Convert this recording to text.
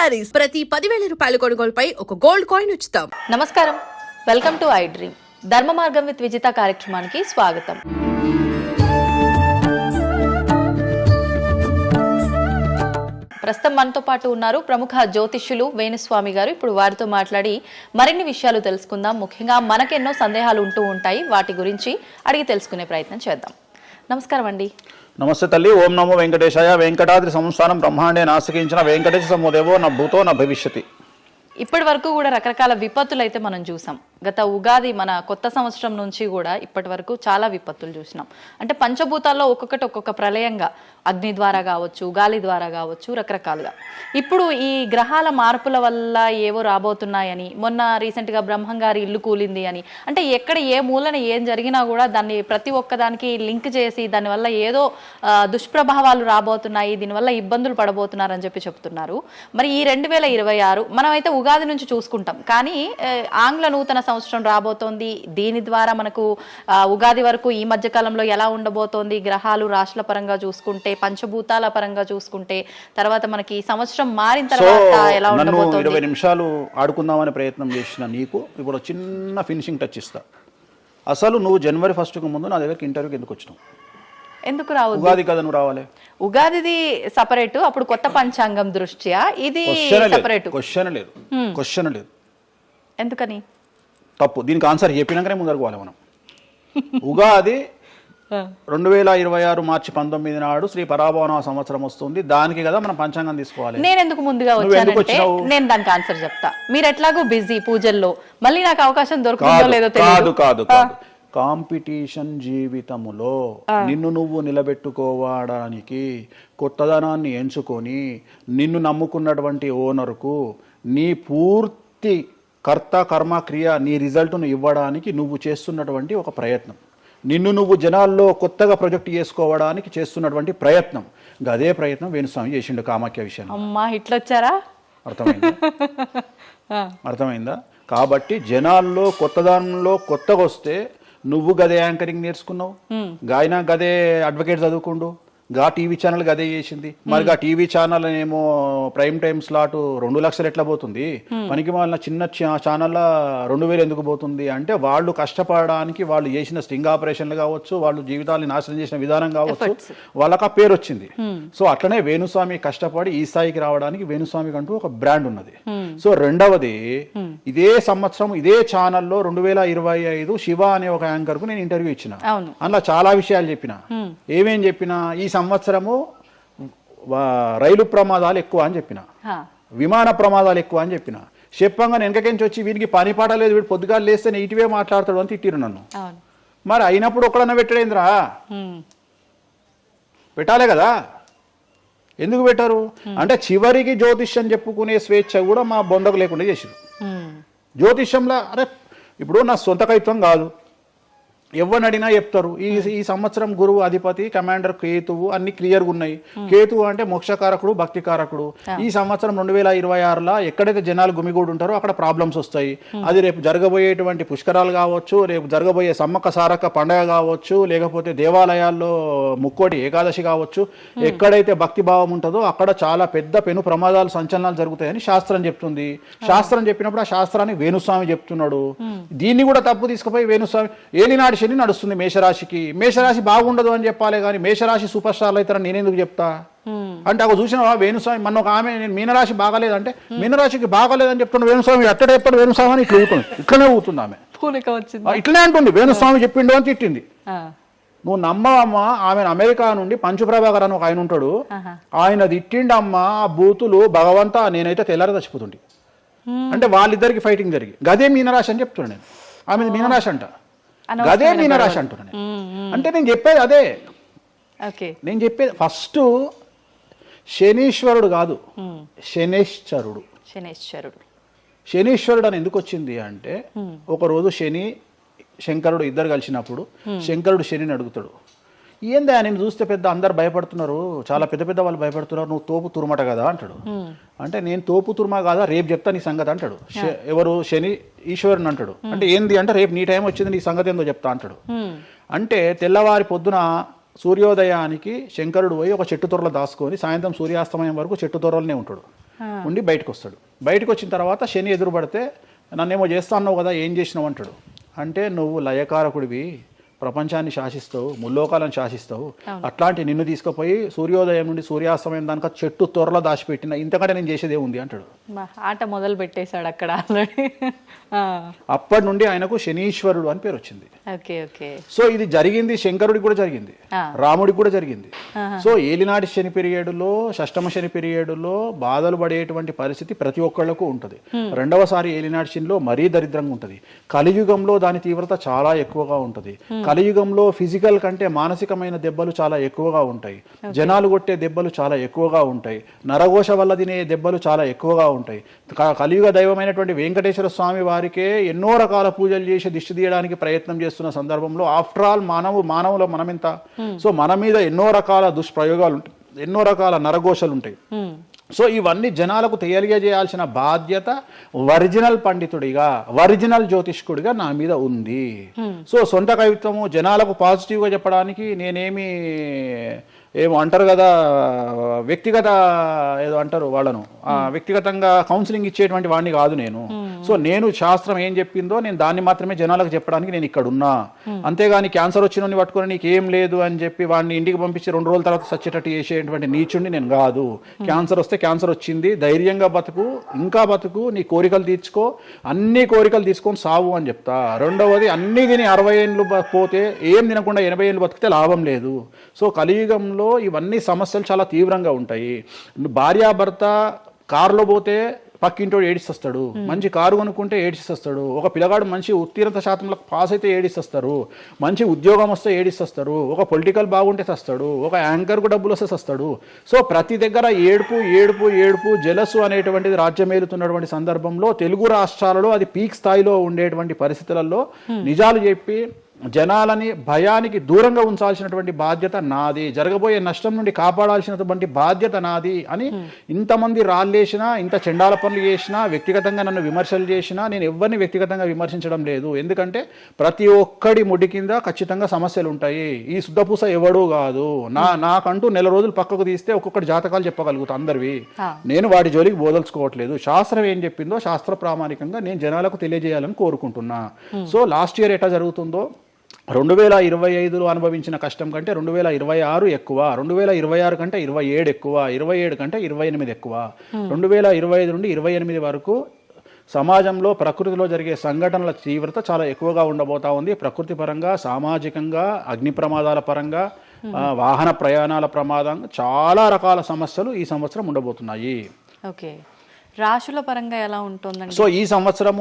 శారీస్ ప్రతి 10,000 రూపాయల కొనుగోలుపై ఒక గోల్డ్ కాయిన్ ఉచితం. నమస్కారం, వెల్కమ్ టు ఐ డ్రీమ్. ధర్మ మార్గం విత్ విజిత కార్యక్రమానికి స్వాగతం. ప్రస్తుతం మనతో పాటు ఉన్నారు ప్రముఖ జ్యోతిష్యులు వేణుస్వామి గారు. ఇప్పుడు వారితో మాట్లాడి మరిన్ని విషయాలు తెలుసుకుందాం. ముఖ్యంగా మనకెన్నో సందేహాలు ఉంటూ ఉంటాయి, వాటి గురించి అడిగి తెలుసుకునే ప్రయత్నం చేద్దాం. నమస్కారం అండి. నమస్తే తల్లి. ఓం నమో వెంకటేశాయ. వెంకటాద్రి సంస్థానం బ్రహ్మాండే నాసికించిన వెంకటేశ సమోదేవో నా భూతో నా భవిష్యతి. ఇప్పటి వరకు కూడా రకరకాల విపత్తులు అయితే మనం చూసాం. గత ఉగాది మన కొత్త సంవత్సరం నుంచి కూడా ఇప్పటి వరకు చాలా విపత్తులు చూసినాం. అంటే పంచభూతాల్లో ఒక్కొక్కటి ఒక్కొక్క ప్రళయంగా, అగ్ని ద్వారా కావచ్చు, గాలి ద్వారా కావచ్చు, రకరకాలుగా. ఇప్పుడు ఈ గ్రహాల మార్పుల వల్ల ఏవో రాబోతున్నాయని, మొన్న రీసెంట్గా బ్రహ్మంగారి ఇల్లు కూలింది అని, అంటే ఎక్కడ ఏ మూలన ఏం జరిగినా కూడా దాన్ని ప్రతి ఒక్కదానికి లింక్ చేసి దానివల్ల ఏదో దుష్ప్రభావాలు రాబోతున్నాయి, దీనివల్ల ఇబ్బందులు పడబోతున్నారని చెప్తున్నారు. మరి ఈ 2026 మనమైతే ఉగాది నుంచి చూసుకుంటాం, కానీ ఆంగ్ల నూతన సంవత్సరం రాబోతోంది. దీని ద్వారా మనకు ఉగాది వరకు ఈ మధ్య కాలంలో ఎలా ఉండబోతోంది, గ్రహాలు రాశుల పరంగా చూసుకుంటే, పంచభూతాల పరంగా చూసుకుంటే, తర్వాత మనకి సంవత్సరం మారిన తర్వాత ఎలా ఉండబోతోంది. 20 నిమిషాలు ఆడుకుందామనే ప్రయత్నం చేసిన నీకు ఇప్పుడు చిన్న ఫినిషింగ్ టచ్ ఇస్తా. అసలు నువ్వు జనవరి 1కు ముందు నా దగ్గరికి ఇంటర్వ్యూకి ఎందుకు వచ్చినావు? ఎందుకు రావు? ఉగాది కదా నువ్వు రావాలి. ఉగాదిది సపరేట్, అప్పుడు కొత్త పంచాంగం దృష్ట్యా ఇది సపరేట్. క్వశ్చన్ లేదు. ఎందుకని? తప్పు. దీనికి ఆన్సర్ చెప్పినాకనే ముందరకు పోవాలి మనం. ఉగాది 2026 మార్చి 19 నాడు శ్రీ పరాభవన సంవత్సరం వస్తుంది. దానికి కదా మనం పంచాంగం తీసుకోవాలి. నేను ఎందుకు ముందుగా వచ్చానంటే నేను దానికి ఆన్సర్ చెప్తా. మీరు ఎట్లాగో బిజీ పూజల్లో, మళ్ళీ నాకు అవకాశం దొరుకుతుందో లేదో తెలియదు. కాదు కాంపిటీషన్ జీవితములో నిన్ను నువ్వు నిలబెట్టుకోవడానికి కొత్తదనాన్ని ఎంచుకొని నిన్ను నమ్ముకున్నటువంటి ఓనర్కు నీ పూర్తి కర్త కర్మ క్రియ నీ రిజల్ట్ను ఇవ్వడానికి నువ్వు చేస్తున్నటువంటి ఒక ప్రయత్నం, నిన్ను నువ్వు జనాల్లో కొత్తగా ప్రొజెక్ట్ చేసుకోవడానికి చేస్తున్నటువంటి ప్రయత్నం. అదే ప్రయత్నం వేణుస్వామి చేసిండు కామాఖ్య విషయంలో. అమ్మా ఇట్లొచ్చారా? అర్థమైందా? కాబట్టి జనాల్లో కొత్తదానంలో కొత్తగా వస్తే నువ్వు గదే యాంకరింగ్ నేర్చుకున్నావు, గాయన గదే అడ్వకేట్ చదువుకుండు, గా టీవీ ఛానల్ గదే చేసింది. మరి గా టీవీ ఛానల్ ఏమో ప్రైమ్ టైమ్ స్లాట్ 2 లక్షలు ఎట్లా పోతుంది? పనికి వాళ్ళ చిన్న ఛానల్ 2,000 ఎందుకు పోతుంది అంటే, వాళ్ళు కష్టపడడానికి వాళ్ళు చేసిన స్టింగ్ ఆపరేషన్లు కావచ్చు, వాళ్ళు జీవితాన్ని నాశనం చేసిన విధానం కావచ్చు, వాళ్ళకి ఆ పేరు వచ్చింది. సో అట్లనే వేణుస్వామి కష్టపడి ఈ స్థాయికి రావడానికి వేణుస్వామికి అంటూ ఒక బ్రాండ్ ఉన్నది. సో రెండవది, ఇదే సంవత్సరం ఇదే ఛానల్లో 2025 శివ అనే ఒక యాంకర్ కు నేను ఇంటర్వ్యూ ఇచ్చిన. అందులో చాలా విషయాలు చెప్పిన. ఏమేం చెప్పిన? ఈ సంవత్సరము రైలు ప్రమాదాలు ఎక్కువ అని చెప్పిన, విమాన ప్రమాదాలు ఎక్కువ అని చెప్పిన. చెప్పంగా వెనకకెంచి వచ్చి వీరికి పని పాట లేదు, వీడు పొద్దుగాలు లేస్తే నెగిటివే మాట్లాడతాడు అని తిట్టిరు నన్ను. మరి అయినప్పుడు ఒక్కడన్నా పెట్టడేంద్రా? పెట్టాలే కదా. ఎందుకు పెట్టారు అంటే, చివరికి జ్యోతిష్యం చెప్పుకునే స్వేచ్ఛ కూడా మా బొందకు లేకుండా చేసిరు. జ్యోతిష్యంలో అరే ఇప్పుడు నా సొంత కవిత్వం కాదు, ఎవరిని అడిగినా చెప్తారు. ఈ సంవత్సరం గురువు అధిపతి కమాండర్ కేతువు అన్ని క్లియర్గా ఉన్నాయి. కేతువు అంటే మోక్షకారకుడు, భక్తికారకుడు. ఈ సంవత్సరం 2026లో ఎక్కడైతే జనాలు గుమిగూడు ఉంటారో అక్కడ ప్రాబ్లమ్స్ వస్తాయి. అది రేపు జరగబోయేటువంటి పుష్కరాలు కావచ్చు, రేపు జరగబోయే సమ్మక్క సారక్క పండగ కావచ్చు, లేకపోతే దేవాలయాల్లో ముక్కోటి ఏకాదశి కావచ్చు, ఎక్కడైతే భక్తి భావం ఉంటుందో అక్కడ చాలా పెద్ద పెను ప్రమాదాలు సంచలనాలు జరుగుతాయని శాస్త్రం చెప్తుంది. శాస్త్రం చెప్పినప్పుడు ఆ శాస్త్రాన్ని వేణుస్వామి చెప్తున్నాడు. దీన్ని కూడా తప్పు తీసుకుపోయి వేణుస్వామి ఏలినాడు శని నడుస్తుంది మేషరాశికి, మేషరాశి బాగుండదు అని చెప్పాలి, కానీ మేషరాశి సూపర్ స్టార్లు అవుతారని నేనెందుకు చెప్తా అంటే, ఒక చూసిన వేణుస్వామి మన ఒక ఆమె నేను మీనరాశి బాగాలేదంటే మీనరాశికి బాగాలేదని చెప్తున్నా వేణుస్వామి ఎక్కడ చెప్పాడు వేణుస్వామి అని ఇట్లా ఊరుతుంది, ఇట్లనే ఊరుతుంది ఆమె, ఇట్లనే అంటుంది వేణుస్వామి చెప్పిండు అని తిట్టింది. నువ్వు నమ్మవమ్మా, ఆమెను అమెరికా నుండి పంచుప్రభాకర్ అని ఒక ఆయన ఉంటాడు, ఆయన తిట్టిండమ్మా ఆ బూతులు భగవంతా, నేనైతే తెల్లారి చచ్చిపోతుండే. అంటే వాళ్ళిద్దరికి ఫైటింగ్ జరిగి గదే మీనరాశి అని చెప్తున్నాను నేను. ఆమె మీనరాశి అంట, గదే మీనరాశి అంటున్నాను. అంటే నేను చెప్పేది అదే. నేను చెప్పేది ఫస్ట్ శనీశ్వరుడు కాదు, శనేశ్వరుడు. శనీశ్వరుడు అని ఎందుకు వచ్చింది అంటే, ఒకరోజు శని శంకరుడు ఇద్దరు కలిసినప్పుడు శంకరుడు శనిని అడుగుతాడు, ఏందా నేను చూస్తే పెద్ద అందరు భయపడుతున్నారు, చాలా పెద్ద పెద్ద వాళ్ళు భయపడుతున్నారు, నువ్వు తోపు తురుమట కదా అంటాడు. అంటే నేను తోపు తురుమా కాదా, రేపు చెప్తా నీ సంగతి అంటాడు. ఎవరు? శని ఈశ్వరుని అంటాడు. అంటే ఏంది అంటే, రేపు నీ టైం వచ్చింది, నీ సంగతి ఏందో చెప్తా అంటాడు. అంటే తెల్లవారి పొద్దున సూర్యోదయానికి శంకరుడు పోయి ఒక చెట్టు తొర్రలో దాచుకొని సాయంత్రం సూర్యాస్తమయం వరకు చెట్టు తొర్రలోనే ఉంటాడు. ఉండి బయటకు వస్తాడు. బయటకు వచ్చిన తర్వాత శని ఎదురుపడితే నన్నేమో చేస్తా అన్నావు కదా, ఏం చేసినావు అంటాడు. అంటే నువ్వు లయకారకుడివి, ప్రపంచాన్ని శాసిస్తావు, ముల్లోకాలను శాసిస్తావు, అట్లాంటి నిన్ను తీసుకుపోయి సూర్యోదయం నుండి సూర్యాస్తమయం దానిక చెట్టు త్వరలో దాచిపెట్టిన, ఇంతకంటే నేను చేసేదే ఉంది అంటాడు. ఆట మొదలు పెట్టేశాడు అక్కడ ఆల్రెడీ. అప్పటి నుండి ఆయనకు శనీశ్వరుడు అని పేరు వచ్చింది. Okay okay. సో ఇది జరిగింది శంకరుడికి కూడా జరిగింది, రాముడికి కూడా జరిగింది. సో ఏలినాటి శని పీరియడ్లో, షష్టమ శని పీరియడ్లో బాధలు పడేటువంటి పరిస్థితి ప్రతి ఒక్కళ్లకు ఉంటుంది. రెండవసారి ఏలినాటి శనిలో మరీ దరిద్రంగా ఉంటుంది. కలియుగంలో దాని తీవ్రత చాలా ఎక్కువగా ఉంటుంది. కలియుగంలో ఫిజికల్ కంటే మానసికమైన దెబ్బలు చాలా ఎక్కువగా ఉంటాయి. జనాలు కొట్టే దెబ్బలు చాలా ఎక్కువగా ఉంటాయి. నరఘోష వల్ల తినే దెబ్బలు చాలా ఎక్కువగా ఉంటాయి. కలియుగ దైవమైనటువంటి వెంకటేశ్వర స్వామి వారికే ఎన్నో రకాల పూజలు చేసి దిష్టి తీయడానికి ప్రయత్నం చేస్తున్న సందర్భంలో ఆఫ్టర్ ఆల్ మానవుల మనమెంత. సో మన మీద ఎన్నో రకాల దుష్ప్రయోగాలు ఉంటాయి, ఎన్నో రకాల నరఘోషలు ఉంటాయి. సో ఇవన్నీ జనాలకు తెలియజేయాల్సిన బాధ్యత ఒరిజినల్ పండితుడిగా, ఒరిజినల్ జ్యోతిష్కుడిగా నా మీద ఉంది. సో సొంత కవిత్వము జనాలకు పాజిటివ్గా చెప్పడానికి నేనేమి ఏమో అంటారు కదా, వ్యక్తిగత ఏదో అంటారు వాళ్ళను, వ్యక్తిగతంగా కౌన్సిలింగ్ ఇచ్చేటువంటి వాడిని కాదు నేను. సో నేను శాస్త్రం ఏం చెప్పిందో నేను దాన్ని మాత్రమే జనాలకు చెప్పడానికి నేను ఇక్కడ ఉన్నా. అంతేగాని క్యాన్సర్ వచ్చిన పట్టుకుని నీకు ఏం లేదు అని చెప్పి వాడిని ఇంటికి పంపించి 2 రోజుల తర్వాత సచ్చేటట్టు చేసేటువంటి నీచుడిని నేను కాదు. క్యాన్సర్ వస్తే క్యాన్సర్ వచ్చింది, ధైర్యంగా బతుకు, ఇంకా బతుకు, నీ కోరికలు తీర్చుకో, అన్ని కోరికలు తీసుకొని సావు అని చెప్తా. రెండవది, అన్ని తిని 60 ఏళ్ళు పోతే ఏం తినకుండా 80 ఏళ్ళు బతికితే లాభం లేదు. సో కలియుగంలో ఇవన్నీ సమస్యలు చాలా తీవ్రంగా ఉంటాయి. భార్యాభర్త కారులో పోతే పక్కింటోడు ఏడిస్తాడు, మంచి కారు కొనుక్కుంటే ఏడిస్తాడు, ఒక పిల్లగాడు మంచి ఉత్తీర్ణత శాతంలో పాస్ అయితే ఏడిస్తారు, మంచి ఉద్యోగం వస్తే ఏడిస్తారు, ఒక పొలిటికల్ బాగుంటే చస్తాడు, ఒక యాంకర్కు డబ్బులు వస్తే చస్తాడు. సో ప్రతి దగ్గర ఏడుపు ఏడుపు ఏడుపు, జలసు అనేటువంటిది రాజ్యమేలుతున్నటువంటి సందర్భంలో తెలుగు రాష్ట్రాలలో అది పీక్ స్థాయిలో ఉండేటువంటి పరిస్థితులలో నిజాలు చెప్పి జనాలని భయానికి దూరంగా ఉంచాల్సినటువంటి బాధ్యత నాది, జరగబోయే నష్టం నుండి కాపాడాల్సినటువంటి బాధ్యత నాది అని ఇంతమంది రాళ్ళేసినా, ఇంత చెండాల పనులు చేసినా, వ్యక్తిగతంగా నన్ను విమర్శలు చేసినా నేను ఎవరిని వ్యక్తిగతంగా విమర్శించడం లేదు. ఎందుకంటే ప్రతి ఒక్కడి ముడి కింద ఖచ్చితంగా సమస్యలు ఉంటాయి. ఈ శుద్ధపూస ఎవడూ కాదు. నాకంటూ నెల రోజులు పక్కకు తీస్తే ఒక్కొక్కటి జాతకాలు చెప్పగలుగుతా అందరివి. నేను వాటి జోలికి బోదలుచుకోవట్లేదు. శాస్త్రం ఏం చెప్పిందో శాస్త్ర ప్రామాణికంగా నేను జనాలకు తెలియజేయాలని కోరుకుంటున్నా. సో లాస్ట్ ఇయర్ ఎట్లా జరుగుతుందో 2025లో అనుభవించిన కష్టం కంటే 2026 ఎక్కువ, 2026 కంటే 27 ఎక్కువ, 27 కంటే 28 ఎక్కువ. 2025 నుండి 28 వరకు సమాజంలో ప్రకృతిలో జరిగే సంఘటనల తీవ్రత చాలా ఎక్కువగా ఉండబోతా ఉంది. ప్రకృతి పరంగా, సామాజికంగా, అగ్ని ప్రమాదాల పరంగా, వాహన ప్రయాణాల ప్రమాదం, చాలా రకాల సమస్యలు ఈ సంవత్సరం ఉండబోతున్నాయి. ఓకే, రాశుల పరంగా ఎలా ఉంటుందండి? సో ఈ సంవత్సరము